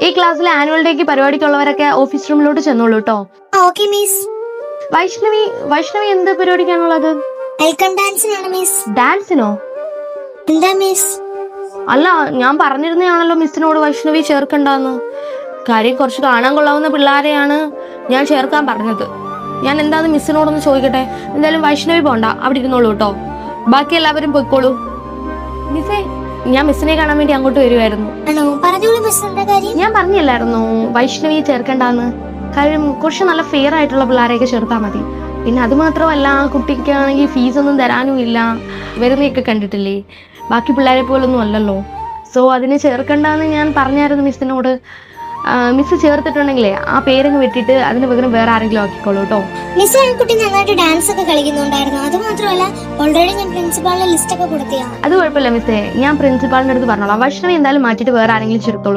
ഈ ക്ലാസ്സിലെ annual ഡേക്ക് പരിപാടിക്കുള്ളവരൊക്കെ office റൂമിലോട്ട് ചെന്നോളൂ കേട്ടോ. Okay miss. വൈഷ്ണവി എന്ത് പരിപാടിക്കാണുള്ളത്? Welcome ഡാൻസിനാണ് miss. ഡാൻസിനോ? എന്താ മിസ്? അല്ല, ഞാൻ പറഞ്ഞിരുന്നതാണല്ലോ മിസ്സിനോട് വൈഷ്ണവി ചേർക്കണ്ടെന്ന്. കാര്യം കുറച്ച് കാണാൻ കൊള്ളാവുന്ന പിള്ളേരെയാണ് ഞാൻ ചേർക്കാൻ പറഞ്ഞത്. ഞാൻ എന്താന്ന് മിസ്സിനോടൊന്ന് ചോദിക്കട്ടെ. എന്തായാലും വൈഷ്ണവി പോണ്ട, അവിടെ ഇരുന്നോളൂ കേട്ടോ. ബാക്കി എല്ലാവരും പോയിക്കോളൂ. മിസ്സേ, ഞാൻ മിസ്സിനെ കാണാൻ വേണ്ടി അങ്ങോട്ട് വരുമായിരുന്നു. ഞാൻ പറഞ്ഞില്ലായിരുന്നു വൈഷ്ണവിയെ ചേർക്കണ്ടെന്ന്. കാര്യം കുറച്ച് നല്ല ഫെയർ ആയിട്ടുള്ള പിള്ളേരെയൊക്കെ ചേർത്താൽ മതി. പിന്നെ അത് മാത്രമല്ല, കുട്ടിക്കാണെങ്കിൽ ഫീസൊന്നും തരാനും ഇല്ല. വരുന്നതൊക്കെ കണ്ടിട്ടില്ലേ, ബാക്കി പിള്ളേരെ പോലൊന്നും അല്ലല്ലോ. സോ അതിനെ ചേർക്കണ്ടെന്ന് ഞാൻ പറഞ്ഞായിരുന്നു മിസ്സിനോട്. മിസ് ചേർത്തിട്ടുണ്ടെങ്കിലേ ആ പേരങ്ങ് വെട്ടിയിട്ട് അതിന് പകരം വേറെ ആരെങ്കിലും ആക്കിക്കോളൂ കേട്ടോ. മിസ്, ആ കുട്ടി നന്നായിട്ട് ഡാൻസ് ഒക്കെ കളിക്കുന്നുണ്ടായിരുന്നു. അത് മാത്രമല്ല, ഓൾറെഡി ഞാൻ പ്രിൻസിപ്പാളിന്റെ ലിസ്റ്റ് ഒക്കെ കൊടുത്തിയാ. അത് കുഴപ്പമില്ല മിസ്സേ, ഞാൻ പ്രിൻസിപ്പാളിന്റെ അടുത്ത് പറഞ്ഞോളാം. വൈഷ്ണവി എന്തായാലും മാറ്റിയിട്ട് വേറെ ആരെങ്കിലും ചേർത്തോളൂ.